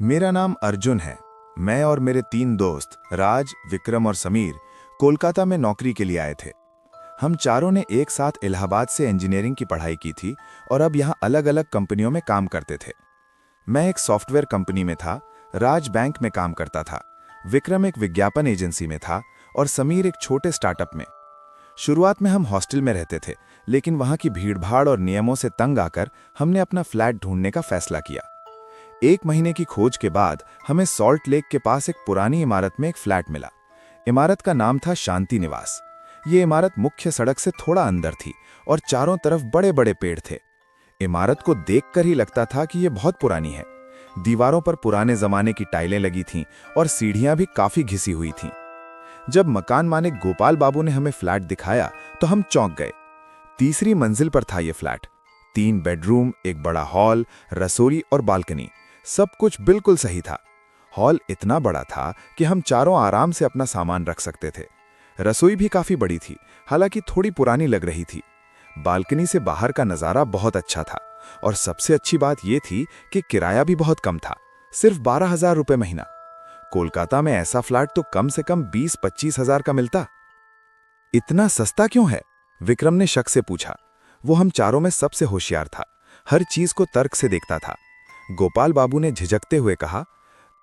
मेरा नाम अर्जुन है। मैं और मेरे 3 दोस्त राज, विक्रम और समीर कोलकाता में नौकरी के लिए आए थे। हम चारों ने एक साथ इलाहाबाद से इंजीनियरिंग की पढ़ाई की थी और अब यहाँ अलग अलग कंपनियों में काम करते थे। मैं एक सॉफ्टवेयर कंपनी में था, राज बैंक में काम करता था, विक्रम एक विज्ञापन एजेंसी में था और समीर एक छोटे स्टार्टअप में। शुरुआत में हम हॉस्टल में रहते थे, लेकिन वहाँ की भीड़भाड़ और नियमों से तंग आकर हमने अपना फ्लैट ढूंढने का फैसला किया। 1 महीने की खोज के बाद हमें सॉल्ट लेक के पास एक पुरानी इमारत में एक फ्लैट मिला। इमारत का नाम था शांति निवास। ये इमारत मुख्य सड़क से थोड़ा अंदर थी और चारों तरफ बड़े बड़े पेड़ थे। इमारत को देखकर ही लगता था कि ये बहुत पुरानी है। दीवारों पर पुराने जमाने की टाइलें लगी थीं और सीढ़ियां भी काफी घिसी हुई थीं। जब मकान मालिक गोपाल बाबू ने हमें फ्लैट दिखाया तो हम चौंक गए। तीसरी मंजिल पर था ये फ्लैट। 3 बेडरूम, एक बड़ा हॉल, रसोई और बालकनी, सब कुछ बिल्कुल सही था। हॉल इतना बड़ा था कि हम चारों आराम से अपना सामान रख सकते थे। रसोई भी काफी बड़ी थी, हालांकि थोड़ी पुरानी लग रही थी। बालकनी से बाहर का नजारा बहुत अच्छा था और सबसे अच्छी बात यह थी कि किराया भी बहुत कम था, सिर्फ 12,000 रुपये महीना। कोलकाता में ऐसा फ्लैट तो कम से कम 20-25 हजार का मिलता। इतना सस्ता क्यों है? विक्रम ने शक से पूछा। वो हम चारों में सबसे होशियार था, हर चीज को तर्क से देखता था। गोपाल बाबू ने झिझकते हुए कहा,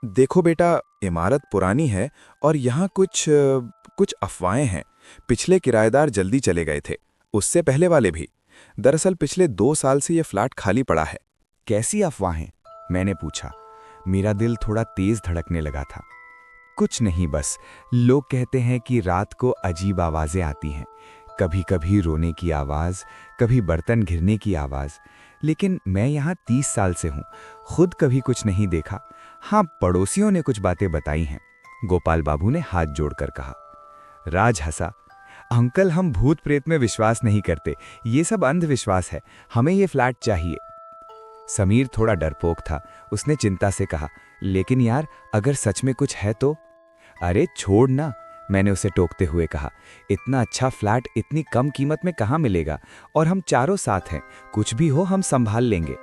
देखो बेटा, इमारत पुरानी है और यहाँ कुछ अफवाहें हैं। पिछले किराएदार जल्दी चले गए थे, उससे पहले वाले भी। दरअसल पिछले 2 साल से यह फ्लैट खाली पड़ा है। कैसी अफवाहें? मैंने पूछा। मेरा दिल थोड़ा तेज धड़कने लगा था। कुछ नहीं, बस लोग कहते हैं कि रात को अजीब आवाजें आती हैं, कभी कभी रोने की आवाज, कभी बर्तन घिरने की आवाज। लेकिन मैं यहाँ 30 साल से हूँ, खुद कभी कुछ नहीं देखा। हाँ, पड़ोसियों ने कुछ बातें बताई हैं, गोपाल बाबू ने हाथ जोड़कर कहा। राज हंसा। अंकल, हम भूत प्रेत में विश्वास नहीं करते, ये सब अंधविश्वास है, हमें ये फ्लैट चाहिए। समीर थोड़ा डरपोक था, उसने चिंता से कहा, लेकिन यार, अगर सच में कुछ है तो? अरे छोड़ ना, मैंने उसे टोकते हुए कहा। इतना अच्छा फ्लैट इतनी कम कीमत में कहाँ मिलेगा? और हम चारों साथ हैं, कुछ भी हो हम संभाल लेंगे।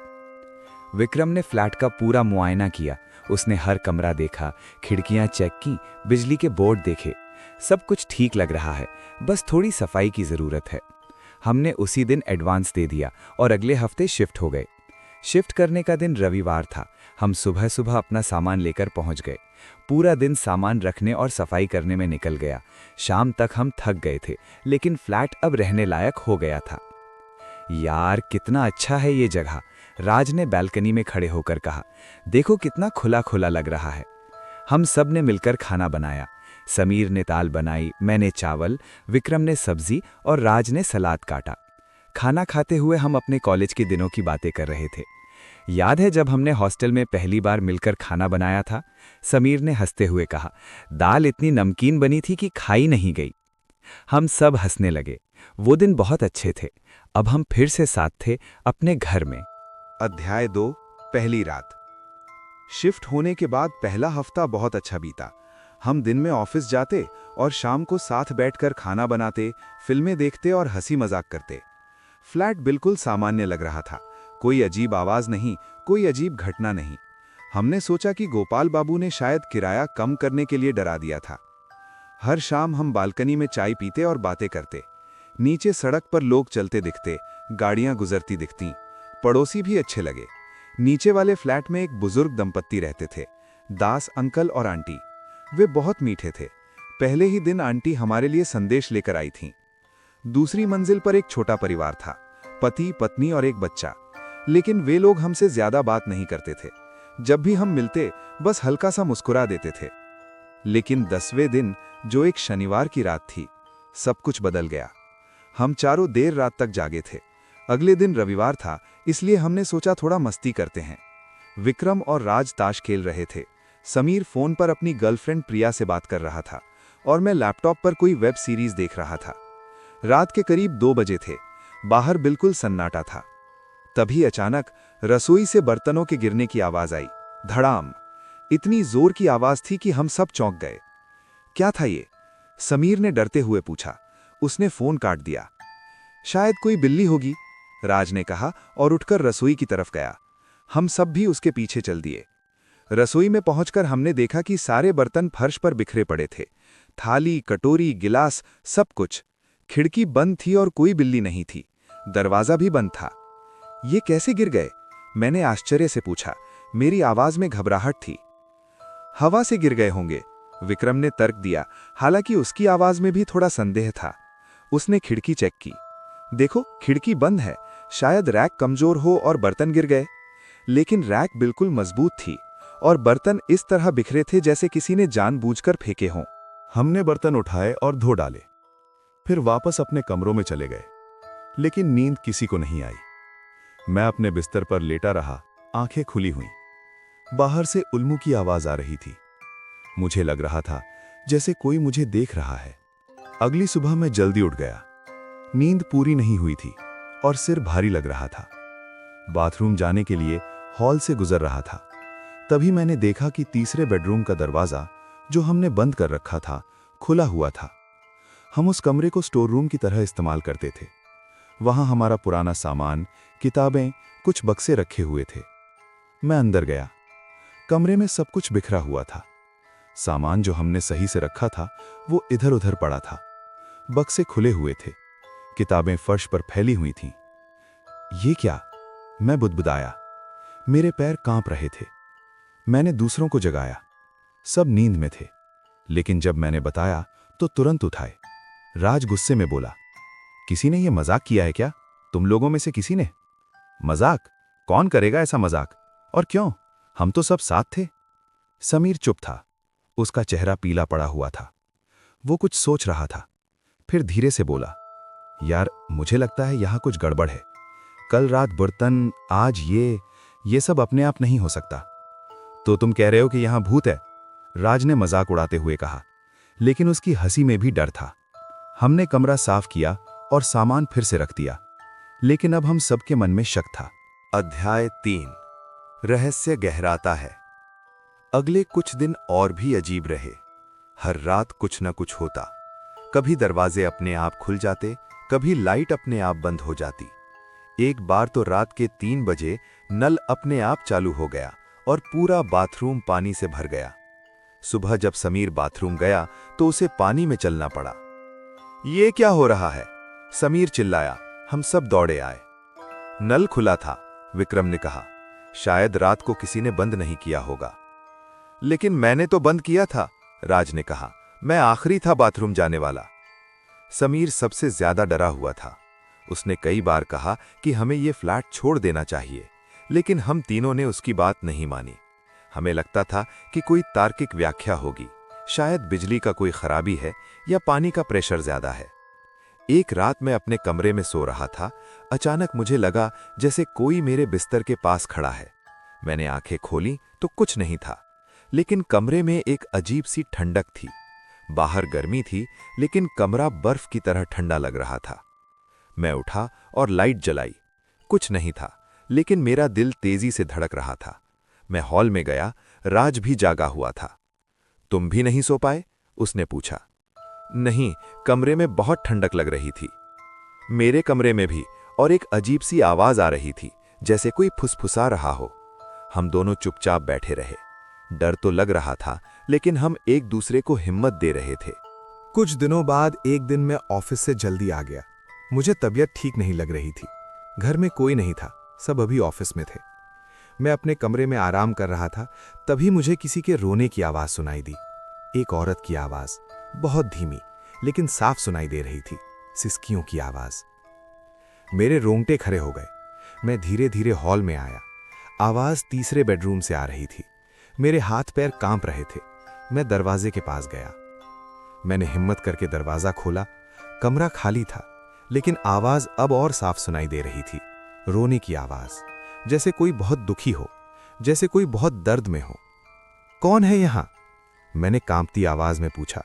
विक्रम ने फ्लैट का पूरा मुआयना किया। उसने हर कमरा देखा, खिड़कियां चेक की, बिजली के बोर्ड देखे। सब कुछ ठीक लग रहा है, बस थोड़ी सफाई की जरूरत है। हमने उसी दिन एडवांस दे दिया और अगले हफ्ते शिफ्ट हो गए। शिफ्ट करने का दिन रविवार था। हम सुबह सुबह अपना सामान लेकर पहुंच गए। पूरा दिन सामान रखने और सफाई करने में निकल गया। शाम तक हम थक गए थे, लेकिन फ्लैट अब रहने लायक हो गया था। यार, कितना अच्छा है ये जगह, राज ने बालकनी में खड़े होकर कहा। देखो कितना खुला खुला लग रहा है। हम सब ने मिलकर खाना बनाया। समीर ने दाल बनाई, मैंने चावल, विक्रम ने सब्जी और राज ने सलाद काटा। खाना खाते हुए हम अपने कॉलेज के दिनों की बातें कर रहे थे। याद है जब हमने हॉस्टल में पहली बार मिलकर खाना बनाया था? समीर ने हंसते हुए कहा। दाल इतनी नमकीन बनी थी कि खाई नहीं गई। हम सब हंसने लगे। वो दिन बहुत अच्छे थे। अब हम फिर से साथ थे, अपने घर में। अध्याय 2, पहली रात। शिफ्ट होने के बाद पहला हफ्ता बहुत अच्छा बीता। हम दिन में ऑफिस जाते और शाम को साथ बैठकर खाना बनाते, फिल्में देखते और हंसी मजाक करते। फ्लैट बिल्कुल सामान्य लग रहा था, कोई अजीब आवाज नहीं, कोई अजीब घटना नहीं। हमने सोचा कि गोपाल बाबू ने शायद किराया कम करने के लिए डरा दिया था। हर शाम हम बालकनी में चाय पीते और बातें करते। नीचे सड़क पर लोग चलते दिखते, गाड़ियां गुजरती दिखती। पड़ोसी भी अच्छे लगे। नीचे वाले फ्लैट में एक बुजुर्ग दंपत्ति रहते थे, दास अंकल और आंटी। वे बहुत मीठे थे। पहले ही दिन आंटी हमारे लिए संदेश लेकर आई थीं। दूसरी मंजिल पर एक छोटा परिवार था, पति, पत्नी और एक बच्चा। लेकिन वे लोग हमसे ज्यादा बात नहीं करते थे। जब भी हम मिलते, बस हल्का सा मुस्कुरा देते थे। लेकिन 10वें दिन, जो एक शनिवार की रात थी, सब कुछ बदल गया। हम चारों देर रात तक जागे थे। अगले दिन रविवार था, इसलिए हमने सोचा थोड़ा मस्ती करते हैं। विक्रम और राज ताश खेल रहे थे। समीर फोन पर अपनी गर्लफ्रेंड प्रिया से बात कर रहा था और मैं लैपटॉप पर कोई वेब सीरीज देख रहा था। रात के करीब 2 बजे थे। बाहर बिल्कुल सन्नाटा था। तभी अचानक रसोई से बर्तनों के गिरने की आवाज आई। धड़ाम! इतनी जोर की आवाज थी कि हम सब चौंक गए। क्या था ये? समीर ने डरते हुए पूछा। उसने फोन काट दिया। शायद कोई बिल्ली होगी, राज ने कहा और उठकर रसोई की तरफ गया। हम सब भी उसके पीछे चल दिए। रसोई में पहुंचकर हमने देखा कि सारे बर्तन फर्श पर बिखरे पड़े थे। थाली, कटोरी, गिलास, सब कुछ। खिड़की बंद थी और कोई बिल्ली नहीं थी। दरवाजा भी बंद था। ये कैसे गिर गए? मैंने आश्चर्य से पूछा। मेरी आवाज में घबराहट थी। हवा से गिर गए होंगे, विक्रम ने तर्क दिया, हालांकि उसकी आवाज में भी थोड़ा संदेह था। उसने खिड़की चेक की। देखो, खिड़की बंद है, शायद रैक कमजोर हो और बर्तन गिर गए। लेकिन रैक बिल्कुल मजबूत थी और बर्तन इस तरह बिखरे थे जैसे किसी ने जानबूझकर फेंके हों। हमने बर्तन उठाए और धो डाले, फिर वापस अपने कमरों में चले गए। लेकिन नींद किसी को नहीं आई। मैं अपने बिस्तर पर लेटा रहा, आंखें खुली हुई। बाहर से उल्मू की आवाज आ रही थी। मुझे लग रहा था जैसे कोई मुझे देख रहा है। अगली सुबह मैं जल्दी उठ गया। नींद पूरी नहीं हुई थी और सिर भारी लग रहा था। बाथरूम जाने के लिए हॉल से गुजर रहा था। तभी मैंने देखा कि तीसरे बेडरूम का दरवाजा, जो हमने बंद कर रखा था, खुला हुआ था। हम उस कमरे को स्टोर रूम की तरह इस्तेमाल करते थे। वहां हमारा पुराना सामान, किताबें, कुछ बक्से रखे हुए थे। मैं अंदर गया। कमरे में सब कुछ बिखरा हुआ था। सामान जो हमने सही से रखा था वो इधर उधर पड़ा था। बक्से खुले हुए थे। किताबें फर्श पर फैली हुई थीं। ये क्या? मैं बुदबुदाया। मेरे पैर कांप रहे थे। मैंने दूसरों को जगाया। सब नींद में थे। लेकिन जब मैंने बताया तो तुरंत उठाए। राज गुस्से में बोला, किसी ने ये मजाक किया है क्या? तुम लोगों में से किसी ने? मजाक? कौन करेगा ऐसा मजाक? और क्यों? हम तो सब साथ थे। समीर चुप था। उसका चेहरा पीला पड़ा हुआ था। वो कुछ सोच रहा था। फिर धीरे से बोला, यार, मुझे लगता है यहां कुछ गड़बड़ है। कल रात बर्तन, आज ये सब अपने आप नहीं हो सकता। तो तुम कह रहे हो कि यहां भूत है? राज ने मजाक उड़ाते हुए कहा, लेकिन उसकी हंसी में भी डर था। हमने कमरा साफ किया और सामान फिर से रख दिया। लेकिन अब हम सबके मन में शक था। अध्याय 3। रहस्य गहराता है। अगले कुछ दिन और भी अजीब रहे। हर रात कुछ न कुछ होता। कभी दरवाजे अपने आप खुल जाते, कभी लाइट अपने आप बंद हो जाती। एक बार तो रात के 3 बजे नल अपने आप चालू हो गया और पूरा बाथरूम पानी से भर गया। सुबह जब समीर बाथरूम गया तो उसे पानी में चलना पड़ा। ये क्या हो रहा है? समीर चिल्लाया। हम सब दौड़े आए। नल खुला था, विक्रम ने कहा। शायद रात को किसी ने बंद नहीं किया होगा। लेकिन मैंने तो बंद किया था, राज ने कहा। मैं आखिरी था बाथरूम जाने वाला। समीर सबसे ज्यादा डरा हुआ था। उसने कई बार कहा कि हमें यह फ्लैट छोड़ देना चाहिए, लेकिन हम तीनों ने उसकी बात नहीं मानी। हमें लगता था कि कोई तार्किक व्याख्या होगी, शायद बिजली का कोई खराबी है या पानी का प्रेशर ज्यादा है। एक रात मैं अपने कमरे में सो रहा था। अचानक मुझे लगा जैसे कोई मेरे बिस्तर के पास खड़ा है। मैंने आंखें खोली तो कुछ नहीं था, लेकिन कमरे में एक अजीब सी ठंडक थी। बाहर गर्मी थी, लेकिन कमरा बर्फ की तरह ठंडा लग रहा था। मैं उठा और लाइट जलाई। कुछ नहीं था, लेकिन मेरा दिल तेजी से धड़क रहा था। मैं हॉल में गया। राज भी जागा हुआ था। तुम भी नहीं सो पाए? उसने पूछा। नहीं, कमरे में बहुत ठंडक लग रही थी। मेरे कमरे में भी, और एक अजीब सी आवाज आ रही थी, जैसे कोई फुसफुसा रहा हो। हम दोनों चुपचाप बैठे रहे। डर तो लग रहा था, लेकिन हम एक दूसरे को हिम्मत दे रहे थे। कुछ दिनों बाद एक दिन मैं ऑफिस से जल्दी आ गया। मुझे तबीयत ठीक नहीं लग रही थी। घर में कोई नहीं था, सब अभी ऑफिस में थे। मैं अपने कमरे में आराम कर रहा था, तभी मुझे किसी के रोने की आवाज सुनाई दी। एक औरत की आवाज, बहुत धीमी लेकिन साफ सुनाई दे रही थी, सिसकियों की आवाज। मेरे रोंगटे खड़े हो गए। मैं धीरे धीरे हॉल में आया। आवाज तीसरे बेडरूम से आ रही थी। मेरे हाथ पैर कांप रहे थे। मैं दरवाजे के पास गया। मैंने हिम्मत करके दरवाजा खोला। कमरा खाली था, लेकिन आवाज अब और साफ सुनाई दे रही थी। रोने की आवाज, जैसे कोई बहुत दुखी हो, जैसे कोई बहुत दर्द में हो। कौन है यहां? मैंने कांपती आवाज में पूछा।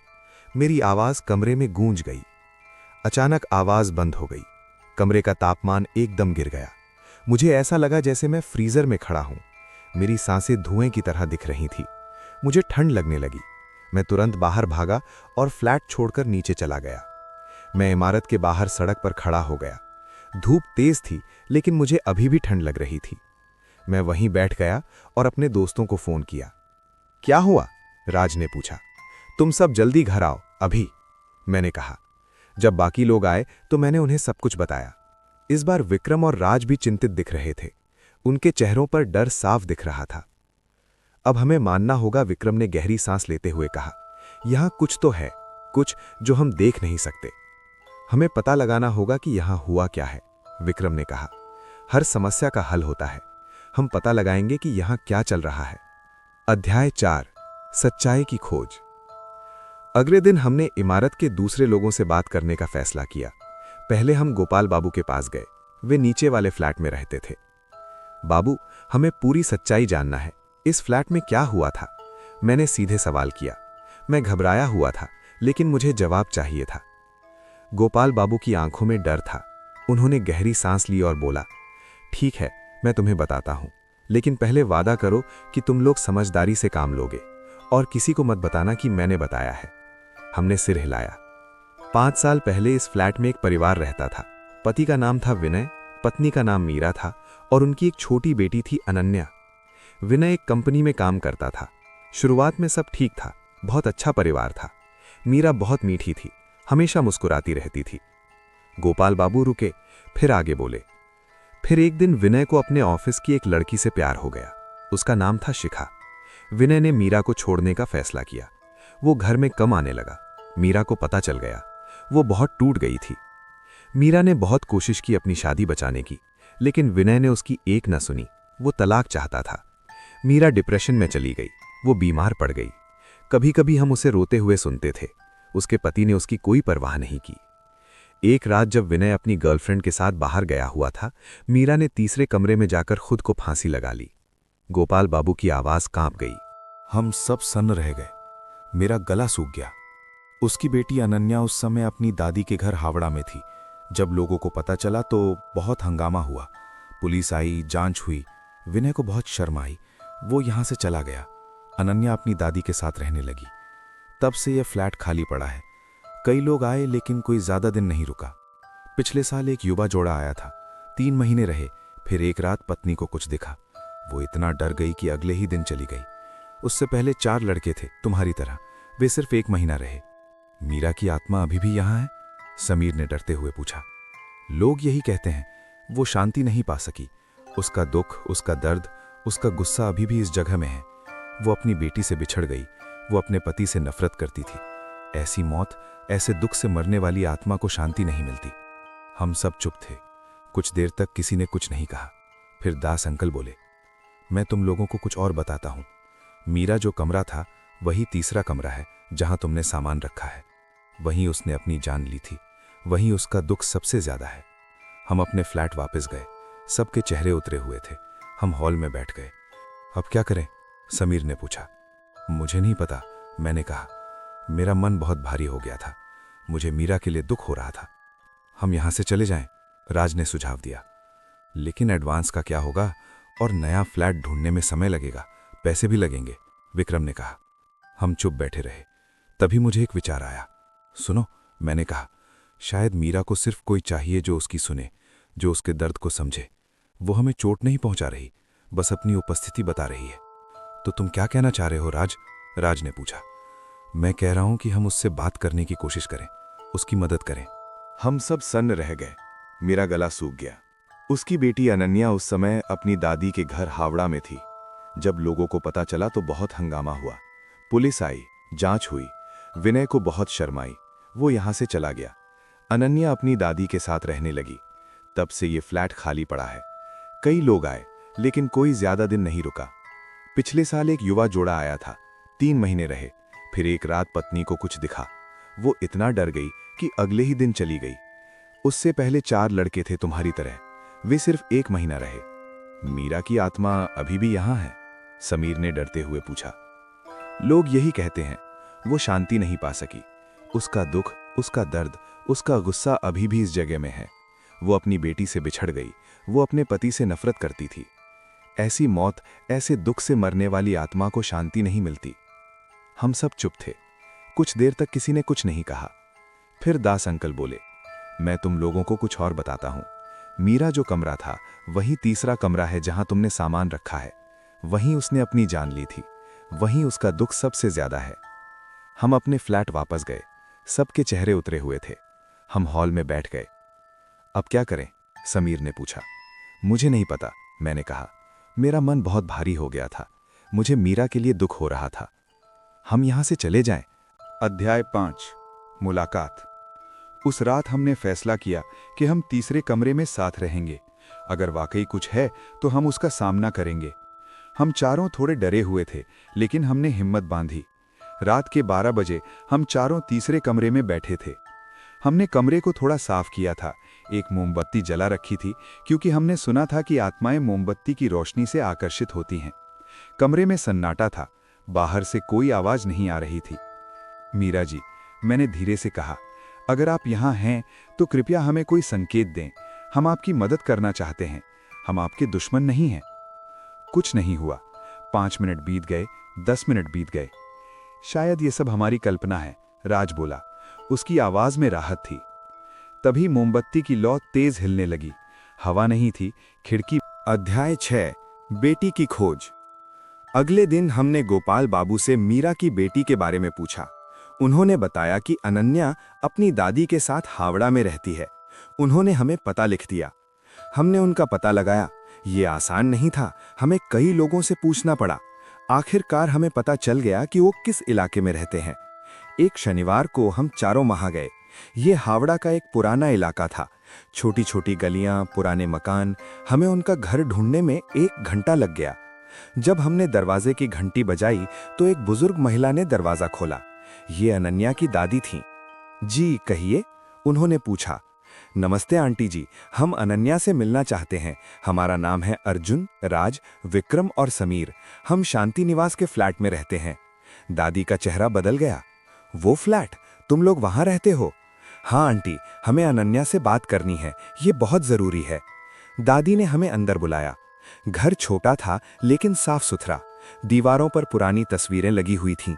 मेरी आवाज कमरे में गूंज गई। अचानक आवाज बंद हो गई। कमरे का तापमान एकदम गिर गया। मुझे ऐसा लगा जैसे मैं फ्रीजर में खड़ा हूं। मेरी सांसें धुएं की तरह दिख रही थी। मुझे ठंड लगने लगी। मैं तुरंत बाहर भागा और फ्लैट छोड़कर नीचे चला गया। मैं इमारत के बाहर सड़क पर खड़ा हो गया। धूप तेज थी, लेकिन मुझे अभी भी ठंड लग रही थी। मैं वहीं बैठ गया और अपने दोस्तों को फोन किया। क्या हुआ? राज ने पूछा। तुम सब जल्दी घर आओ, अभी, मैंने कहा। जब बाकी लोग आए तो मैंने उन्हें सब कुछ बताया। इस बार विक्रम और राज भी चिंतित दिख रहे थे। उनके चेहरों पर डर साफ दिख रहा था। अब हमें मानना होगा, विक्रम ने गहरी सांस लेते हुए कहा। यहां कुछ तो है, कुछ जो हम देख नहीं सकते। हमें पता लगाना होगा कि यहां हुआ क्या है, विक्रम ने कहा। हर समस्या का हल होता है। हम पता लगाएंगे कि यहां क्या चल रहा है। अध्याय 4, सच्चाई की खोज। अगले दिन हमने इमारत के दूसरे लोगों से बात करने का फैसला किया। पहले हम गोपाल बाबू के पास गए। वे नीचे वाले फ्लैट में रहते थे। बाबू, हमें पूरी सच्चाई जानना है। इस फ्लैट में क्या हुआ था? मैंने सीधे सवाल किया। मैं घबराया हुआ था, लेकिन मुझे जवाब चाहिए था। गोपाल बाबू की आंखों में डर था। उन्होंने गहरी सांस ली और बोला, ठीक है, मैं तुम्हें बताता हूं, लेकिन पहले वादा करो कि तुम लोग समझदारी से काम लोगे और किसी को मत बताना कि मैंने बताया है। हमने सिर हिलाया। 5 साल पहले इस फ्लैट में एक परिवार रहता था। पति का नाम था विनय, पत्नी का नाम मीरा था और उनकी एक छोटी बेटी थी अनन्या। विनय एक कंपनी में काम करता था। शुरुआत में सब ठीक था, बहुत अच्छा परिवार था। मीरा बहुत मीठी थी, हमेशा मुस्कुराती रहती थी। गोपाल बाबू रुके, फिर आगे बोले। फिर एक दिन विनय को अपने ऑफिस की एक लड़की से प्यार हो गया। उसका नाम था शिखा। विनय ने मीरा को छोड़ने का फैसला किया। वो घर में कम आने लगा। मीरा को पता चल गया। वो बहुत टूट गई थी। मीरा ने बहुत कोशिश की अपनी शादी बचाने की, लेकिन विनय ने उसकी एक न सुनी। वो तलाक चाहता था। मीरा डिप्रेशन में चली गई। वो बीमार पड़ गई। कभी कभी हम उसे रोते हुए सुनते थे। उसके पति ने उसकी कोई परवाह नहीं की। एक रात जब विनय अपनी गर्लफ्रेंड के साथ बाहर गया हुआ था, मीरा ने तीसरे कमरे में जाकर खुद को फांसी लगा ली। गोपाल बाबू की आवाज कांप गई। हम सब सन्न रह गए। मेरा गला सूख गया। उसकी बेटी अनन्या उस समय अपनी दादी के घर हावड़ा में थी। जब लोगों को पता चला तो बहुत हंगामा हुआ। पुलिस आई, जांच हुई। विनय को बहुत शर्म आई। वो यहां से चला गया। अनन्या अपनी दादी के साथ रहने लगी। तब से यह फ्लैट खाली पड़ा है। कई लोग आए, लेकिन कोई ज्यादा दिन नहीं रुका। पिछले साल एक युवा जोड़ा आया था। 3 महीने रहे। फिर एक रात पत्नी को कुछ दिखा। वो इतना डर गई कि अगले ही दिन चली गई। उससे पहले 4 लड़के थे तुम्हारी तरह। वे सिर्फ 1 महीना रहे। मीरा की आत्मा अभी भी यहां है? समीर ने डरते हुए पूछा। लोग यही कहते हैं। वो शांति नहीं पा सकी। उसका दुख, उसका दर्द, उसका गुस्सा अभी भी इस जगह में है। वो अपनी बेटी से बिछड़ गई। वो अपने पति से नफरत करती थी। ऐसी मौत, ऐसे दुख से मरने वाली आत्मा को शांति नहीं मिलती। हम सब चुप थे। कुछ देर तक किसी ने कुछ नहीं कहा। फिर दास अंकल बोले, मैं तुम लोगों को कुछ और बताता हूं। मीरा जो कमरा था, वही तीसरा कमरा है जहां तुमने सामान रखा है। वहीं उसने अपनी जान ली थी। वहीं उसका दुख सबसे ज्यादा है। हम अपने फ्लैट वापस गए। सबके चेहरे उतरे हुए थे। हम हॉल में बैठ गए। अब क्या करें? समीर ने पूछा। मुझे नहीं पता, मैंने कहा। मेरा मन बहुत भारी हो गया था। मुझे मीरा के लिए दुख हो रहा था। हम यहां से चले जाएं, राज ने सुझाव दिया। लेकिन एडवांस का क्या होगा? और नया फ्लैट ढूंढने में समय लगेगा, पैसे भी लगेंगे, विक्रम ने कहा। हम चुप बैठे रहे। तभी मुझे एक विचार आया। सुनो, मैंने कहा, शायद मीरा को सिर्फ कोई चाहिए जो उसकी सुने, जो उसके दर्द को समझे। वो हमें चोट नहीं पहुंचा रही, बस अपनी उपस्थिति बता रही है। तो तुम क्या कहना चाह रहे हो राज? राज ने पूछा। मैं कह रहा हूं कि हम उससे बात करने की कोशिश करें, उसकी मदद करें। हम सब सन्न रह गए। मेरा गला सूख गया। उसकी बेटी अनन्या उस समय अपनी दादी के घर हावड़ा में थी। जब लोगों को पता चला तो बहुत हंगामा हुआ। पुलिस आई, जांच हुई। विनय को बहुत शर्म आई। वो यहां से चला गया। अनन्या अपनी दादी के साथ रहने लगी। तब से ये फ्लैट खाली पड़ा है। कई लोग आए, लेकिन कोई ज्यादा दिन नहीं रुका। पिछले साल एक युवा जोड़ा आया था। 3 महीने रहे। फिर एक रात पत्नी को कुछ दिखा। वो इतना डर गई कि अगले ही दिन चली गई। उससे पहले 4 लड़के थे तुम्हारी तरह। वे सिर्फ 1 महीना रहे। मीरा की आत्मा अभी भी यहां है? समीर ने डरते हुए पूछा। लोग यही कहते हैं। वो शांति नहीं पा सकी। उसका दुख, उसका दर्द, उसका गुस्सा अभी भी इस जगह में है। वो अपनी बेटी से बिछड़ गई। वो अपने पति से नफरत करती थी। ऐसी मौत, ऐसे दुख से मरने वाली आत्मा को शांति नहीं मिलती। हम सब चुप थे। कुछ देर तक किसी ने कुछ नहीं कहा। फिर दास अंकल बोले, मैं तुम लोगों को कुछ और बताता हूं। मीरा जो कमरा था, वही तीसरा कमरा है जहां तुमने सामान रखा है। वहीं उसने अपनी जान ली थी। वहीं उसका दुख सबसे ज्यादा है। हम अपने फ्लैट वापस गए। सबके चेहरे उतरे हुए थे। हम हॉल में बैठ गए। अब क्या करें? समीर ने पूछा। मुझे नहीं पता, मैंने कहा। मेरा मन बहुत भारी हो गया था। मुझे मीरा के लिए दुख हो रहा था। हम यहां से चले जाएं। अध्याय 5 मुलाकात। उस रात हमने फैसला किया कि हम तीसरे कमरे में साथ रहेंगे। अगर वाकई कुछ है तो हम उसका सामना करेंगे। हम चारों थोड़े डरे हुए थे, लेकिन हमने हिम्मत बांधी। रात के 12 बजे हम चारों तीसरे कमरे में बैठे थे। हमने कमरे को थोड़ा साफ किया था। एक मोमबत्ती जला रखी थी, क्योंकि हमने सुना था कि आत्माएं मोमबत्ती की रोशनी से आकर्षित होती हैं। कमरे में सन्नाटा था। बाहर से कोई आवाज नहीं आ रही थी। मीरा जी, मैंने धीरे से कहा, अगर आप यहाँ हैं तो कृपया हमें कोई संकेत दें। हम आपकी मदद करना चाहते हैं। हम आपके दुश्मन नहीं हैं। कुछ नहीं हुआ। 5 मिनट बीत गए, 10 मिनट बीत गए। शायद ये सब हमारी कल्पना है, राज बोला। उसकी आवाज में राहत थी। तभी मोमबत्ती की लौ तेज हिलने लगी। हवा नहीं थी, खिड़की। अध्याय 6 बेटी की खोज। अगले दिन हमने गोपाल बाबू से मीरा की बेटी के बारे में पूछा। उन्होंने बताया कि अनन्या अपनी दादी के साथ हावड़ा में रहती है। उन्होंने हमें पता लिख दिया। हमने उनका पता लगाया। ये आसान नहीं था, हमें कई लोगों से पूछना पड़ा। आखिरकार हमें पता चल गया कि वो किस इलाके में रहते हैं। एक शनिवार को हम चारों वहां गए। ये हावड़ा का एक पुराना इलाका था। छोटी छोटी गलियां, पुराने मकान। हमें उनका घर ढूंढने में 1 घंटा लग गया। जब हमने दरवाजे की घंटी बजाई तो एक बुजुर्ग महिला ने दरवाजा खोला। ये अनन्या की दादी थीं। जी कहिए, उन्होंने पूछा। नमस्ते आंटी जी, हम अनन्या से मिलना चाहते हैं। हमारा नाम है अर्जुन, राज, विक्रम और समीर। हम शांति निवास के फ्लैट में रहते हैं। दादी का चेहरा बदल गया। वो फ्लैट? तुम लोग वहां रहते हो? हाँ आंटी, हमें अनन्या से बात करनी है, ये बहुत जरूरी है। दादी ने हमें अंदर बुलाया। घर छोटा था लेकिन साफ सुथरा। दीवारों पर पुरानी तस्वीरें लगी हुई थीं।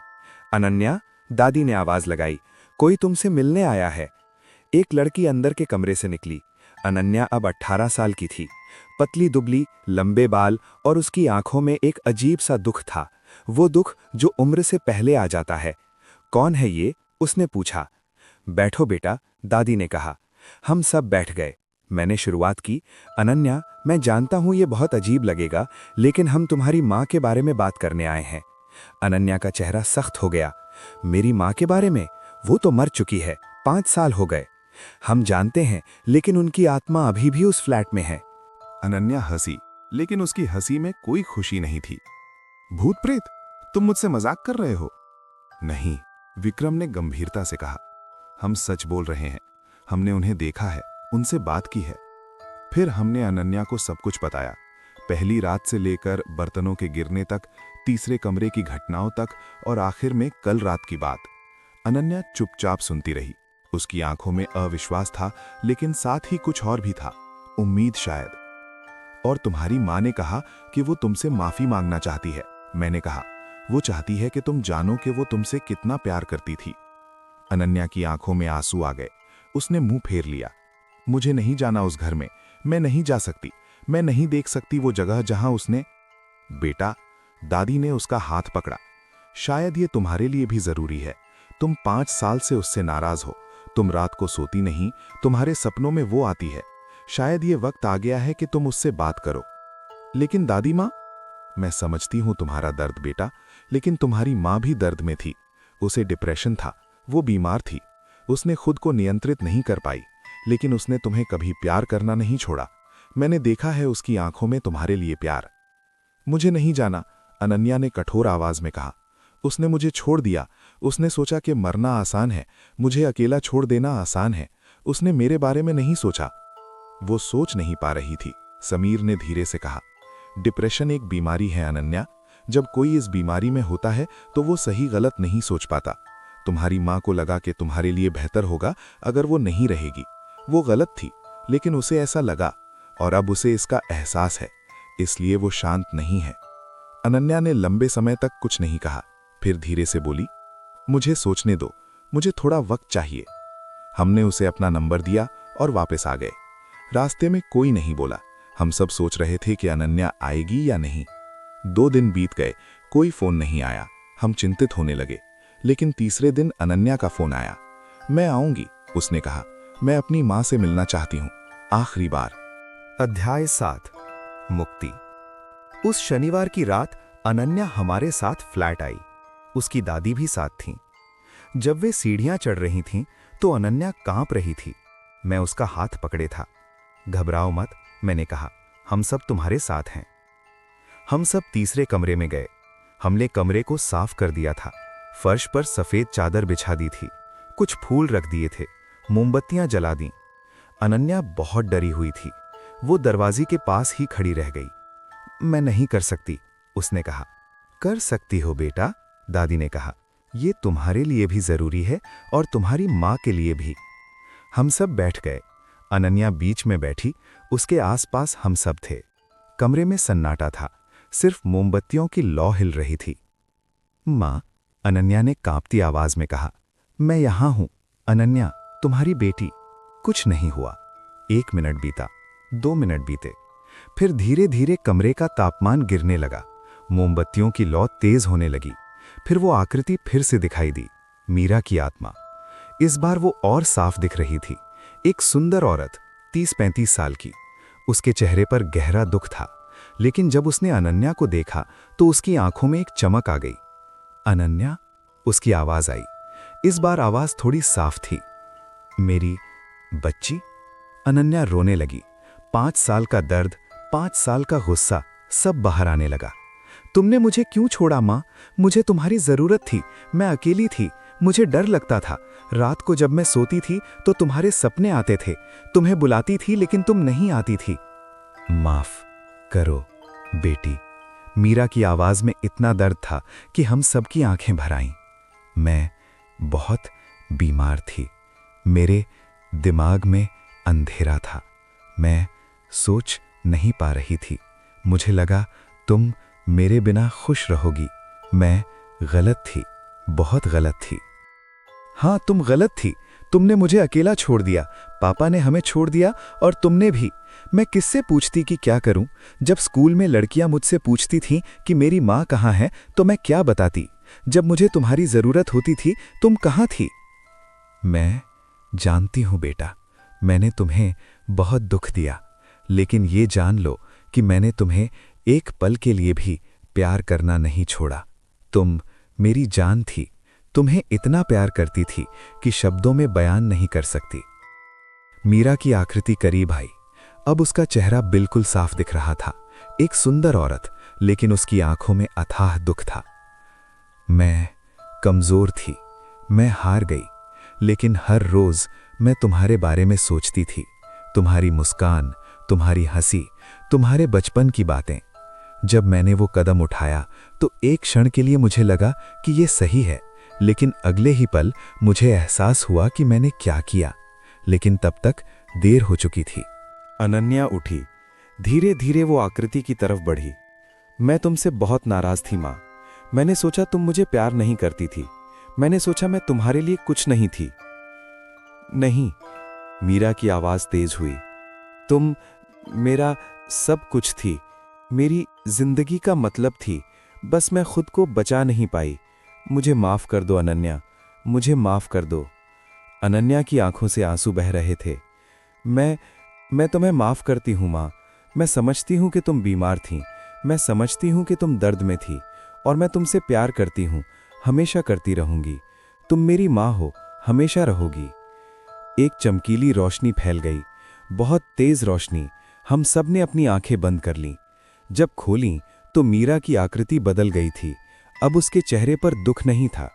अनन्या, दादी ने आवाज लगाई, कोई तुमसे मिलने आया है। एक लड़की अंदर के कमरे से निकली। अनन्या अब 18 साल की थी। पतली दुबली, लंबे बाल और उसकी आंखों में एक अजीब सा दुख था। वो दुख जो उम्र से पहले आ जाता है। कौन है ये? उसने पूछा। बैठो बेटा, दादी ने कहा। हम सब बैठ गए। मैंने शुरुआत की, अनन्या, मैं जानता हूं ये बहुत अजीब लगेगा, लेकिन हम तुम्हारी माँ के बारे में बात करने आए हैं। अनन्या का चेहरा सख्त हो गया। मेरी माँ के बारे में? वो तो मर चुकी है, 5 साल हो गए। हम जानते हैं, लेकिन उनकी आत्मा अभी भी उस फ्लैट में है। अनन्या हंसी, लेकिन उसकी हंसी में कोई खुशी नहीं थी। भूत प्रेत? तुम मुझसे मजाक कर रहे हो? नहीं, विक्रम ने गंभीरता से कहा। हम सच बोल रहे हैं। हमने उन्हें देखा है, उनसे बात की है। फिर हमने अनन्या को सब कुछ बताया। पहली रात से लेकर बर्तनों के गिरने तक, तीसरे कमरे की घटनाओं तक और आखिर में कल रात की बात। अनन्या चुपचाप सुनती रही। उसकी आंखों में अविश्वास था, लेकिन साथ ही कुछ और भी था, उम्मीद शायद। और तुम्हारी माँ ने कहा कि वो तुमसे माफी मांगना चाहती है। मैंने कहा, वो चाहती है कि तुम जानो कि वो तुमसे कितना प्यार करती थी। अनन्या की आंखों में आंसू आ गए। उसने मुंह फेर लिया। मुझे नहीं जाना उस घर में। मैं नहीं जा सकती। मैं नहीं देख सकती वो जगह जहां उसने। बेटा, दादी ने उसका हाथ पकड़ा। शायद ये तुम्हारे लिए भी जरूरी है। तुम 5 साल से उससे नाराज हो। तुम रात को सोती नहीं, तुम्हारे सपनों में वो आती है। शायद ये वक्त आ गया है कि तुम उससे बात करो। लेकिन दादी माँ? मैं समझती हूं तुम्हारा दर्द बेटा, लेकिन तुम्हारी माँ भी दर्द में थी। उसे डिप्रेशन था, वो बीमार थी। उसने खुद को नियंत्रित नहीं कर पाई, लेकिन उसने तुम्हें कभी प्यार करना नहीं छोड़ा। मैंने देखा है उसकी आंखों में तुम्हारे लिए प्यार। मुझे नहीं जाना, अनन्या ने कठोर आवाज में कहा। उसने मुझे छोड़ दिया। उसने सोचा कि मरना आसान है, मुझे अकेला छोड़ देना आसान है। उसने मेरे बारे में नहीं सोचा। वो सोच नहीं पा रही थी, समीर ने धीरे से कहा। डिप्रेशन एक बीमारी है अनन्या। जब कोई इस बीमारी में होता है तो वो सही गलत नहीं सोच पाता। तुम्हारी माँ को लगा कि तुम्हारे लिए बेहतर होगा अगर वो नहीं रहेगी। वो गलत थी, लेकिन उसे ऐसा लगा, और अब उसे इसका एहसास है, इसलिए वो शांत नहीं है। अनन्या ने लंबे समय तक कुछ नहीं कहा, फिर धीरे से बोली, मुझे सोचने दो, मुझे थोड़ा वक्त चाहिए। हमने उसे अपना नंबर दिया और वापस आ गए। रास्ते में कोई नहीं बोला। हम सब सोच रहे थे कि अनन्या आएगी या नहीं। 2 दिन बीत गए, कोई फोन नहीं आया। हम चिंतित होने लगे। लेकिन तीसरे दिन अनन्या का फोन आया। मैं आऊंगी, उसने कहा। मैं अपनी माँ से मिलना चाहती हूँ, आखिरी बार। अध्याय 7 मुक्ति। उस शनिवार की रात अनन्या हमारे साथ फ्लैट आई। उसकी दादी भी साथ थीं। जब वे सीढ़ियां चढ़ रही थीं तो अनन्या कांप रही थी। मैं उसका हाथ पकड़े था। घबराओ मत, मैंने कहा, हम सब तुम्हारे साथ हैं। हम सब तीसरे कमरे में गए। हमने कमरे को साफ कर दिया था। फर्श पर सफेद चादर बिछा दी थी। कुछ फूल रख दिए थे। मोमबत्तियां जला दी। अनन्या बहुत डरी हुई थी। वो दरवाजे के पास ही खड़ी रह गई। मैं नहीं कर सकती, उसने कहा। कर सकती हो बेटा, दादी ने कहा। ये तुम्हारे लिए भी जरूरी है और तुम्हारी माँ के लिए भी। हम सब बैठ गए। अनन्या बीच में बैठी। उसके आसपास हम सब थे। कमरे में सन्नाटा था। सिर्फ मोमबत्तियों की लौ हिल रही थी। माँ, अनन्या ने कांपती आवाज में कहा। मैं यहां हूं, अनन्या, तुम्हारी बेटी। कुछ नहीं हुआ। 1 मिनट बीता, 2 मिनट बीते। फिर धीरे धीरे कमरे का तापमान गिरने लगा। मोमबत्तियों की लौ तेज होने लगी। फिर वो आकृति फिर से दिखाई दी, मीरा की आत्मा। इस बार वो और साफ दिख रही थी। एक सुंदर औरत, 30-35 साल की। उसके चेहरे पर गहरा दुख था। लेकिन जब उसने अनन्या को देखा तो उसकी आंखों में एक चमक आ गई। अनन्या, उसकी आवाज आई। इस बार आवाज थोड़ी साफ थी। मेरी बच्ची। अनन्या रोने लगी। 5 साल का दर्द, 5 साल का गुस्सा सब बाहर आने लगा। तुमने मुझे क्यों छोड़ा माँ? मुझे तुम्हारी जरूरत थी। मैं अकेली थी। मुझे डर लगता था। रात को जब मैं सोती थी तो तुम्हारे सपने आते थे। तुम्हें बुलाती थी लेकिन तुम नहीं आती थी। माफ करो बेटी। मीरा की आवाज में इतना दर्द था कि हम सबकी आंखें भर आईं। मैं बहुत बीमार थी। मेरे दिमाग में अंधेरा था। मैं सोच नहीं पा रही थी। मुझे लगा तुम मेरे बिना खुश रहोगी। मैं गलत थी, बहुत गलत थी। हाँ, तुम गलत थी। तुमने मुझे अकेला छोड़ दिया। पापा ने हमें छोड़ दिया और तुमने भी। मैं किससे पूछती कि क्या करूं? जब स्कूल में लड़कियां मुझसे पूछती थीं कि मेरी माँ कहाँ है तो मैं क्या बताती? जब मुझे तुम्हारी जरूरत होती थी तुम कहाँ थी? मैं जानती हूं बेटा, मैंने तुम्हें बहुत दुख दिया। लेकिन ये जान लो कि मैंने तुम्हें एक पल के लिए भी प्यार करना नहीं छोड़ा। तुम मेरी जान थी। तुम्हें इतना प्यार करती थी कि शब्दों में बयान नहीं कर सकती। मीरा की आकृति करीब आई। अब उसका चेहरा बिल्कुल साफ दिख रहा था। एक सुंदर औरत, लेकिन उसकी आंखों में अथाह दुख था। मैं कमजोर थी। मैं हार गई। लेकिन हर रोज मैं तुम्हारे बारे में सोचती थी। तुम्हारी मुस्कान, तुम्हारी हंसी, तुम्हारे बचपन की बातें। जब मैंने वो कदम उठाया तो एक क्षण के लिए मुझे लगा कि ये सही है। लेकिन अगले ही पल मुझे एहसास हुआ कि मैंने क्या किया। लेकिन तब तक देर हो चुकी थी। अनन्या उठी। धीरे धीरे वो आकृति की तरफ बढ़ी। मैं तुमसे बहुत नाराज थी माँ। मैंने सोचा तुम मुझे प्यार नहीं करती थी। मैंने सोचा मैं तुम्हारे लिए कुछ नहीं थी। नहीं, मीरा की आवाज तेज हुई। तुम मेरा सब कुछ थी। मेरी जिंदगी का मतलब थी। बस मैं खुद को बचा नहीं पाई। मुझे माफ कर दो अनन्या, मुझे माफ कर दो। अनन्या की आंखों से आंसू बह रहे थे। मैं तुम्हें माफ करती हूँ माँ। मैं समझती हूँ कि तुम बीमार थीं। मैं समझती हूँ कि तुम दर्द में थी। और मैं तुमसे प्यार करती हूँ, हमेशा करती रहूंगी। तुम मेरी माँ हो, हमेशा रहोगी। एक चमकीली रोशनी फैल गई, बहुत तेज रोशनी। हम सब ने अपनी आंखें बंद कर लीं। जब खोलीं तो मीरा की आकृति बदल गई थी। अब उसके चेहरे पर दुख नहीं था।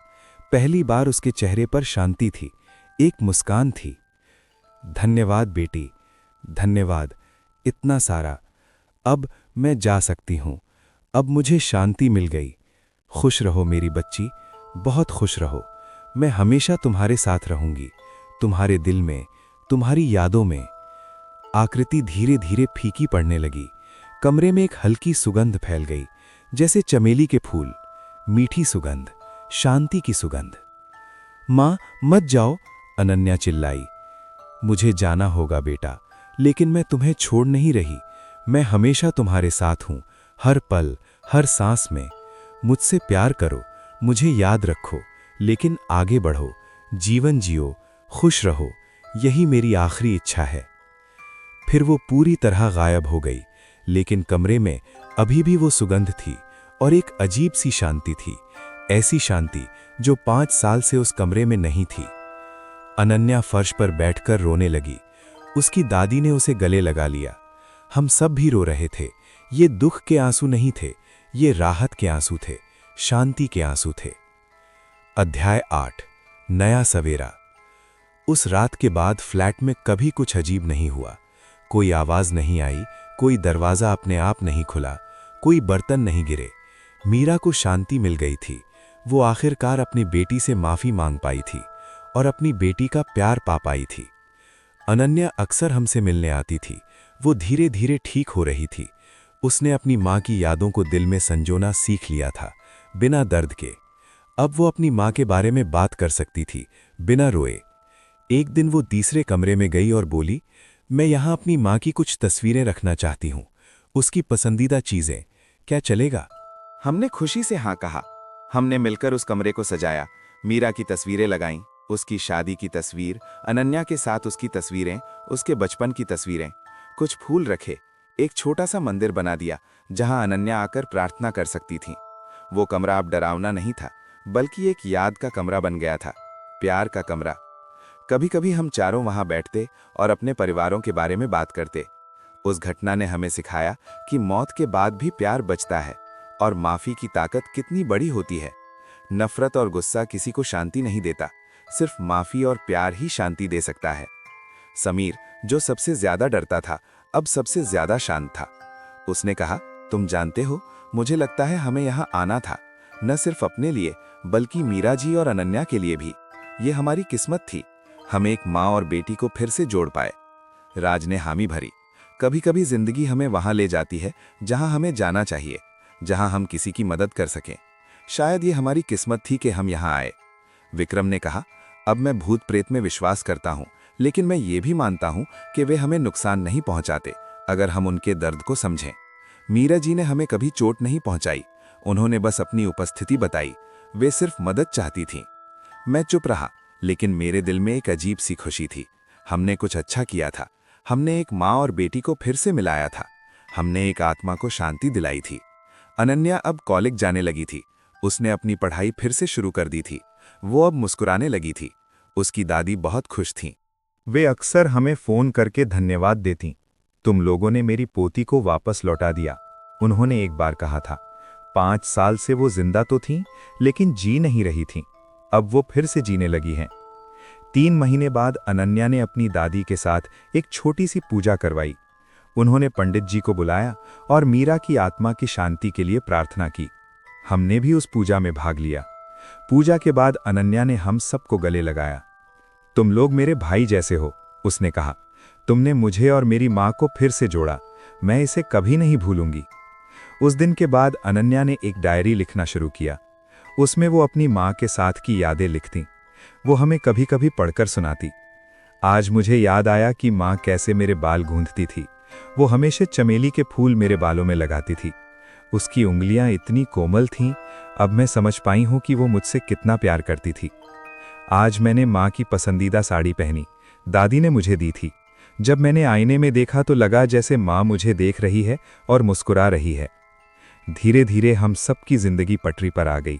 पहली बार उसके चेहरे पर शांति थी, एक मुस्कान थी। धन्यवाद बेटी, धन्यवाद, इतना सारा। अब मैं जा सकती हूँ। अब मुझे शांति मिल गई। खुश रहो मेरी बच्ची, बहुत खुश रहो। मैं हमेशा तुम्हारे साथ रहूंगी, तुम्हारे दिल में, तुम्हारी यादों में। आकृति धीरे धीरे फीकी पड़ने लगी। कमरे में एक हल्की सुगंध फैल गई, जैसे चमेली के फूल। मीठी सुगंध, शांति की सुगंध। माँ मत जाओ, अनन्या चिल्लाई। मुझे जाना होगा बेटा, लेकिन मैं तुम्हें छोड़ नहीं रही। मैं हमेशा तुम्हारे साथ हूँ, हर पल, हर सांस में। मुझसे प्यार करो, मुझे याद रखो, लेकिन आगे बढ़ो, जीवन जियो, खुश रहो, यही मेरी आखिरी इच्छा है। फिर वो पूरी तरह गायब हो गई, लेकिन कमरे में अभी भी वो सुगंध थी और एक अजीब सी शांति थी, ऐसी शांति जो 5 साल से उस कमरे में नहीं थी। अनन्या फर्श पर बैठकर रोने लगी। उसकी दादी ने उसे गले लगा लिया। हम सब भी रो रहे थे। ये दुख के आंसू नहीं थे, ये राहत के आंसू थे, शांति के आंसू थे। अध्याय 8, नया सवेरा। उस रात के बाद फ्लैट में कभी कुछ अजीब नहीं हुआ। कोई आवाज नहीं आई, कोई दरवाजा अपने आप नहीं खुला, कोई बर्तन नहीं गिरे। मीरा को शांति मिल गई थी। वो आखिरकार अपनी बेटी से माफी मांग पाई थी और अपनी बेटी का प्यार पा पाई थी। अनन्या अक्सर हमसे मिलने आती थी। वो धीरे धीरे ठीक हो रही थी। उसने अपनी माँ की यादों को दिल में संजोना सीख लिया था, बिना दर्द के। अब वो अपनी माँ के बारे में बात कर सकती थी, बिना रोए। एक दिन वो तीसरे कमरे में गई और बोली, मैं यहाँ अपनी माँ की कुछ तस्वीरें रखना चाहती हूँ, उसकी पसंदीदा चीज़ें, क्या चलेगा? हमने खुशी से हाँ कहा। हमने मिलकर उस कमरे को सजाया। मीरा की तस्वीरें लगाईं, उसकी शादी की तस्वीर, अनन्या के साथ उसकी तस्वीरें, उसके बचपन की तस्वीरें, कुछ फूल रखे, एक छोटा सा मंदिर बना दिया जहां अनन्या आकर प्रार्थना कर सकती थी। वो कमरा अब डरावना नहीं था, बल्कि एक याद का कमरा बन गया था, प्यार का कमरा। कभी कभी हम चारों वहां बैठते और अपने परिवारों के बारे में बात करते। उस घटना ने हमें सिखाया कि मौत के बाद भी प्यार बचता है और माफी की ताकत कितनी बड़ी होती है। नफरत और गुस्सा किसी को शांति नहीं देता, सिर्फ माफी और प्यार ही शांति दे सकता है। समीर, जो सबसे ज्यादा डरता था, अब सबसे ज्यादा शांत था। उसने कहा, तुम जानते हो, मुझे लगता है हमें यहाँ आना था, न सिर्फ अपने लिए बल्कि मीरा जी और अनन्या के लिए भी। ये हमारी किस्मत थी, हम एक माँ और बेटी को फिर से जोड़ पाए। राज ने हामी भरी। कभी कभी जिंदगी हमें वहां ले जाती है जहां हमें जाना चाहिए, जहां हम किसी की मदद कर सकें। शायद ये हमारी किस्मत थी कि हम यहाँ आए। विक्रम ने कहा, अब मैं भूत प्रेत में विश्वास करता हूँ, लेकिन मैं ये भी मानता हूँ कि वे हमें नुकसान नहीं पहुँचाते अगर हम उनके दर्द को समझें। मीरा जी ने हमें कभी चोट नहीं पहुँचाई, उन्होंने बस अपनी उपस्थिति बताई। वे सिर्फ मदद चाहती थीं। मैं चुप रहा, लेकिन मेरे दिल में एक अजीब सी खुशी थी। हमने कुछ अच्छा किया था। हमने एक माँ और बेटी को फिर से मिलाया था। हमने एक आत्मा को शांति दिलाई थी। अनन्या अब कॉलेज जाने लगी थी। उसने अपनी पढ़ाई फिर से शुरू कर दी थी। वो अब मुस्कुराने लगी थी। उसकी दादी बहुत खुश थीं। वे अक्सर हमें फोन करके धन्यवाद देती। तुम लोगों ने मेरी पोती को वापस लौटा दिया, उन्होंने एक बार कहा था। 5 साल से वो जिंदा तो थीं, लेकिन जी नहीं रही थीं। अब वो फिर से जीने लगी हैं। 3 महीने बाद अनन्या ने अपनी दादी के साथ एक छोटी सी पूजा करवाई। उन्होंने पंडित जी को बुलाया और मीरा की आत्मा की शांति के लिए प्रार्थना की। हमने भी उस पूजा में भाग लिया। पूजा के बाद अनन्या ने हम सबको गले लगाया। तुम लोग मेरे भाई जैसे हो, उसने कहा। तुमने मुझे और मेरी माँ को फिर से जोड़ा, मैं इसे कभी नहीं भूलूंगी। उस दिन के बाद अनन्या ने एक डायरी लिखना शुरू किया। उसमें वो अपनी माँ के साथ की यादें लिखती। वो हमें कभी कभी पढ़कर सुनाती। आज मुझे याद आया कि माँ कैसे मेरे बाल गूंथती थी। वो हमेशा चमेली के फूल मेरे बालों में लगाती थी। उसकी उंगलियां इतनी कोमल थीं, अब मैं समझ पाई हूं कि वो मुझसे कितना प्यार करती थी। आज मैंने माँ की पसंदीदा साड़ी पहनी, दादी ने मुझे दी थी। जब मैंने आईने में देखा तो लगा जैसे माँ मुझे देख रही है और मुस्कुरा रही है। धीरे धीरे हम सबकी जिंदगी पटरी पर आ गई।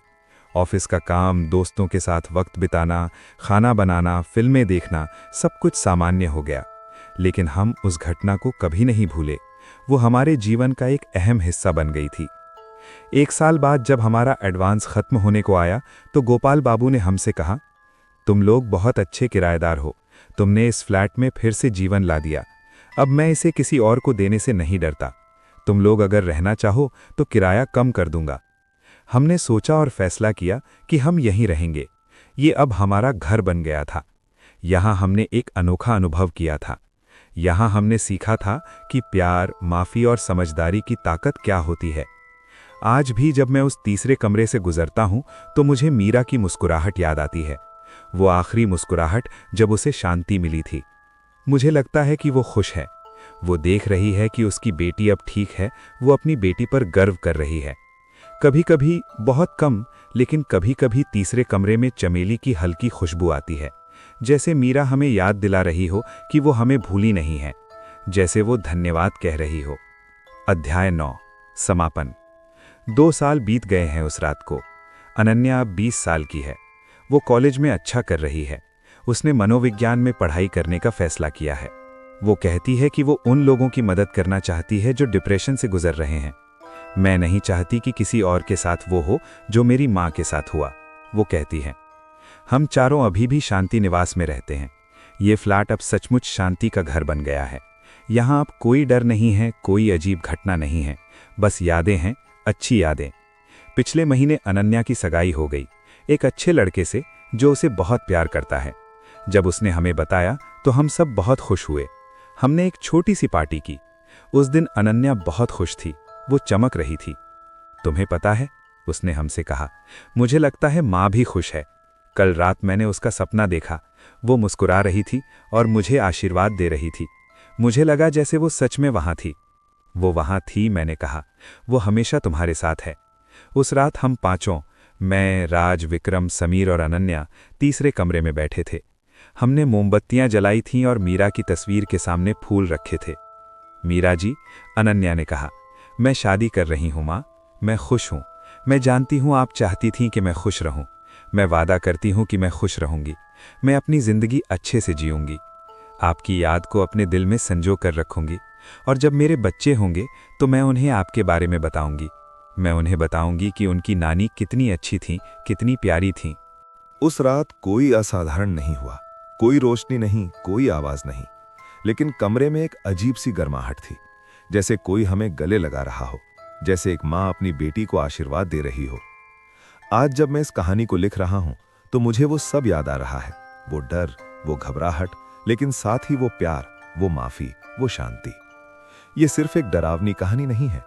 ऑफिस का काम, दोस्तों के साथ वक्त बिताना, खाना बनाना, फिल्में देखना, सब कुछ सामान्य हो गया। लेकिन हम उस घटना को कभी नहीं भूले। वो हमारे जीवन का एक अहम हिस्सा बन गई थी। 1 साल बाद जब हमारा एडवांस खत्म होने को आया तो गोपाल बाबू ने हमसे कहा, तुम लोग बहुत अच्छे किराएदार हो, तुमने इस फ्लैट में फिर से जीवन ला दिया। अब मैं इसे किसी और को देने से नहीं डरता। तुम लोग अगर रहना चाहो तो किराया कम कर दूंगा। हमने सोचा और फैसला किया कि हम यहीं रहेंगे। ये अब हमारा घर बन गया था। यहाँ हमने एक अनोखा अनुभव किया था। यहाँ हमने सीखा था कि प्यार, माफ़ी और समझदारी की ताकत क्या होती है। आज भी जब मैं उस तीसरे कमरे से गुजरता हूँ तो मुझे मीरा की मुस्कुराहट याद आती है। वो आखिरी मुस्कुराहट जब उसे शांति मिली थी। मुझे लगता है कि वो खुश है। वो देख रही है कि उसकी बेटी अब ठीक है। वो अपनी बेटी पर गर्व कर रही है। कभी कभी, बहुत कम, लेकिन कभी कभी तीसरे कमरे में चमेली की हल्की खुशबू आती है, जैसे मीरा हमें याद दिला रही हो कि वो हमें भूली नहीं है, जैसे वो धन्यवाद कह रही हो। अध्याय 9, समापन। 2 साल बीत गए हैं उस रात को। अनन्या अब 20 साल की है। वो कॉलेज में अच्छा कर रही है। उसने मनोविज्ञान में पढ़ाई करने का फैसला किया है। वो कहती है कि वो उन लोगों की मदद करना चाहती है जो डिप्रेशन से गुजर रहे हैं। मैं नहीं चाहती कि किसी और के साथ वो हो जो मेरी माँ के साथ हुआ, वो कहती है। हम चारों अभी भी शांति निवास में रहते हैं। ये फ्लैट अब सचमुच शांति का घर बन गया है। यहाँ अब कोई डर नहीं है, कोई अजीब घटना नहीं है, बस यादें हैं, अच्छी यादें। पिछले महीने अनन्या की सगाई हो गई, एक अच्छे लड़के से जो उसे बहुत प्यार करता है। जब उसने हमें बताया तो हम सब बहुत खुश हुए। हमने एक छोटी सी पार्टी की। उस दिन अनन्या बहुत खुश थी, वो चमक रही थी। तुम्हें पता है, उसने हमसे कहा, मुझे लगता है माँ भी खुश है। कल रात मैंने उसका सपना देखा। वो मुस्कुरा रही थी और मुझे आशीर्वाद दे रही थी। मुझे लगा जैसे वो सच में वहाँ थी। वो वहाँ थी, मैंने कहा, वो हमेशा तुम्हारे साथ है। उस रात हम पांचों, मैं, राज, विक्रम, समीर और अनन्या, तीसरे कमरे में बैठे थे। हमने मोमबत्तियां जलाई थीं और मीरा की तस्वीर के सामने फूल रखे थे। मीरा जी, अनन्या ने कहा, मैं शादी कर रही हूँ माँ, मैं खुश हूँ। मैं जानती हूँ आप चाहती थीं कि मैं खुश रहूँ। मैं वादा करती हूँ कि मैं खुश रहूँगी। मैं अपनी ज़िंदगी अच्छे से जीऊँगी। आपकी याद को अपने दिल में संजो कर रखूँगी, और जब मेरे बच्चे होंगे तो मैं उन्हें आपके बारे में बताऊँगी। मैं उन्हें बताऊँगी कि उनकी नानी कितनी अच्छी थीं, कितनी प्यारी थीं। उस रात कोई असाधारण नहीं हुआ, कोई रोशनी नहीं, कोई आवाज नहीं, लेकिन कमरे में एक अजीब सी गर्माहट थी, जैसे कोई हमें गले लगा रहा हो, जैसे एक माँ अपनी बेटी को आशीर्वाद दे रही हो। आज जब मैं इस कहानी को लिख रहा हूं तो मुझे वो सब याद आ रहा है, वो डर, वो घबराहट, लेकिन साथ ही वो प्यार, वो माफी, वो शांति। ये सिर्फ एक डरावनी कहानी नहीं है,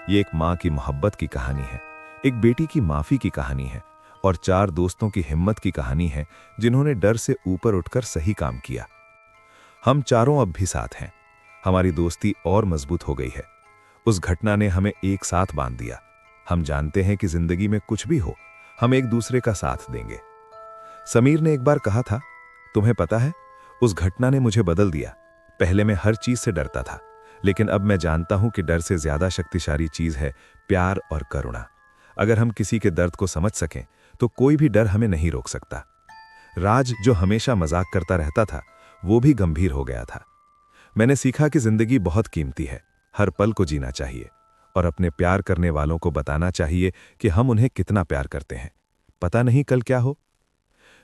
ये एक माँ की मोहब्बत की कहानी है, एक बेटी की माफी की कहानी है, और 4 दोस्तों की हिम्मत की कहानी है जिन्होंने डर से ऊपर उठकर सही काम किया। हम चारों अब भी साथ हैं। हमारी दोस्ती और मजबूत हो गई है। उस घटना ने हमें एक साथ बांध दिया। हम जानते हैं कि जिंदगी में कुछ भी हो, हम एक दूसरे का साथ देंगे। समीर ने एक बार कहा था, तुम्हें पता है, उस घटना ने मुझे बदल दिया। पहले मैं हर चीज से डरता था, लेकिन अब मैं जानता हूं कि डर से ज्यादा शक्तिशाली चीज है प्यार और करुणा। अगर हम किसी के दर्द को समझ सकें तो कोई भी डर हमें नहीं रोक सकता। राज, जो हमेशा मजाक करता रहता था, वो भी गंभीर हो गया था। मैंने सीखा कि जिंदगी बहुत कीमती है, हर पल को जीना चाहिए, और अपने प्यार करने वालों को बताना चाहिए कि हम उन्हें कितना प्यार करते हैं। पता नहीं कल क्या हो।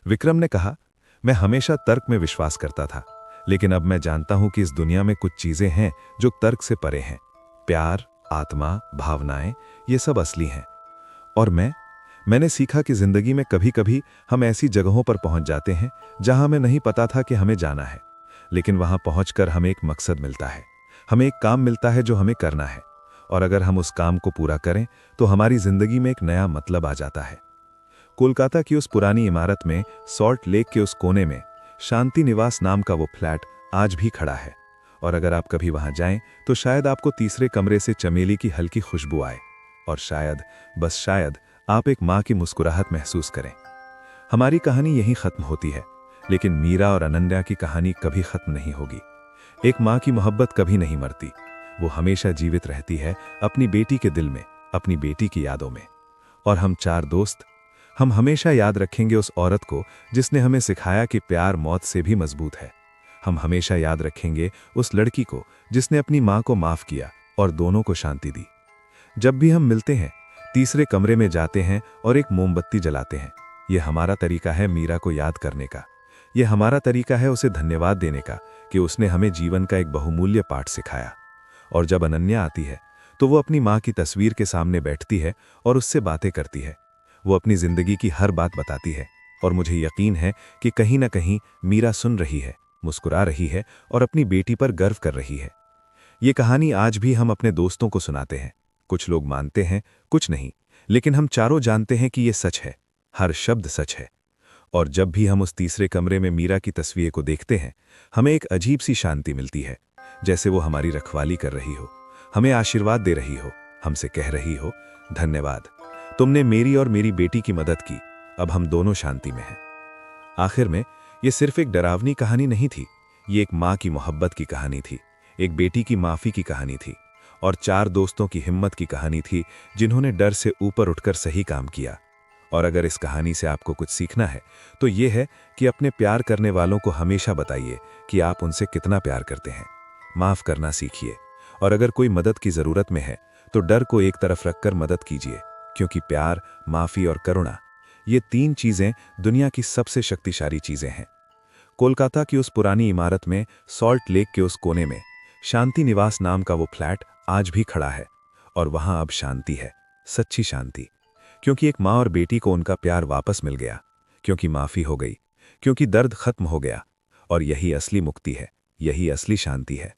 विक्रम ने कहा, मैं हमेशा तर्क में विश्वास करता था, लेकिन अब मैं जानता हूं कि इस दुनिया में कुछ चीजें हैं जो तर्क से परे हैं। प्यार, आत्मा, भावनाएं, ये सब असली हैं। और मैंने सीखा कि जिंदगी में कभी कभी हम ऐसी जगहों पर पहुंच जाते हैं जहां हमें नहीं पता था कि हमें जाना है, लेकिन वहां पहुंचकर हमें एक मकसद मिलता है, हमें एक काम मिलता है जो हमें करना है, और अगर हम उस काम को पूरा करें तो हमारी जिंदगी में एक नया मतलब आ जाता है। कोलकाता की उस पुरानी इमारत में, सॉल्ट लेक के उस कोने में, शांति निवास नाम का वो फ्लैट आज भी खड़ा है, और अगर आप कभी वहां जाएं तो शायद आपको तीसरे कमरे से चमेली की हल्की खुशबू आए, और शायद, बस शायद, आप एक माँ की मुस्कुराहट महसूस करें। हमारी कहानी यहीं खत्म होती है, लेकिन मीरा और अनन्या की कहानी कभी खत्म नहीं होगी। एक माँ की मोहब्बत कभी नहीं मरती, वो हमेशा जीवित रहती है अपनी बेटी के दिल में, अपनी बेटी की यादों में। और हम 4 दोस्त, हम हमेशा याद रखेंगे उस औरत को जिसने हमें सिखाया कि प्यार मौत से भी मजबूत है। हम हमेशा याद रखेंगे उस लड़की को जिसने अपनी माँ को माफ किया और दोनों को शांति दी। जब भी हम मिलते हैं, तीसरे कमरे में जाते हैं और एक मोमबत्ती जलाते हैं। यह हमारा तरीका है मीरा को याद करने का। यह हमारा तरीका है उसे धन्यवाद देने का कि उसने हमें जीवन का एक बहुमूल्य पाठ सिखाया। और जब अनन्या आती है तो वो अपनी माँ की तस्वीर के सामने बैठती है और उससे बातें करती है। वो अपनी जिंदगी की हर बात बताती है, और मुझे यकीन है कि कहीं ना कहीं मीरा सुन रही है, मुस्कुरा रही है और अपनी बेटी पर गर्व कर रही है। ये कहानी आज भी हम अपने दोस्तों को सुनाते हैं। कुछ लोग मानते हैं, कुछ नहीं, लेकिन हम चारों जानते हैं कि ये सच है, हर शब्द सच है। और जब भी हम उस तीसरे कमरे में मीरा की तस्वीर को देखते हैं, हमें एक अजीब सी शांति मिलती है, जैसे वो हमारी रखवाली कर रही हो, हमें आशीर्वाद दे रही हो, हमसे कह रही हो, धन्यवाद। तुमने मेरी और मेरी बेटी की मदद की, अब हम दोनों शांति में हैं। आखिर में ये सिर्फ एक डरावनी कहानी नहीं थी, ये एक माँ की मोहब्बत की कहानी थी, एक बेटी की माफ़ी की कहानी थी और 4 दोस्तों की हिम्मत की कहानी थी जिन्होंने डर से ऊपर उठकर सही काम किया। और अगर इस कहानी से आपको कुछ सीखना है तो ये है कि अपने प्यार करने वालों को हमेशा बताइए कि आप उनसे कितना प्यार करते हैं। माफ़ करना सीखिए और अगर कोई मदद की ज़रूरत में है तो डर को एक तरफ रखकर मदद कीजिए, क्योंकि प्यार, माफ़ी और करुणा, ये 3 चीज़ें दुनिया की सबसे शक्तिशाली चीज़ें हैं। कोलकाता की उस पुरानी इमारत में सॉल्ट लेक के उस कोने में शांति निवास नाम का वो फ्लैट आज भी खड़ा है और वहां अब शांति है, सच्ची शांति, क्योंकि एक माँ और बेटी को उनका प्यार वापस मिल गया, क्योंकि माफ़ी हो गई, क्योंकि दर्द खत्म हो गया। और यही असली मुक्ति है, यही असली शांति है।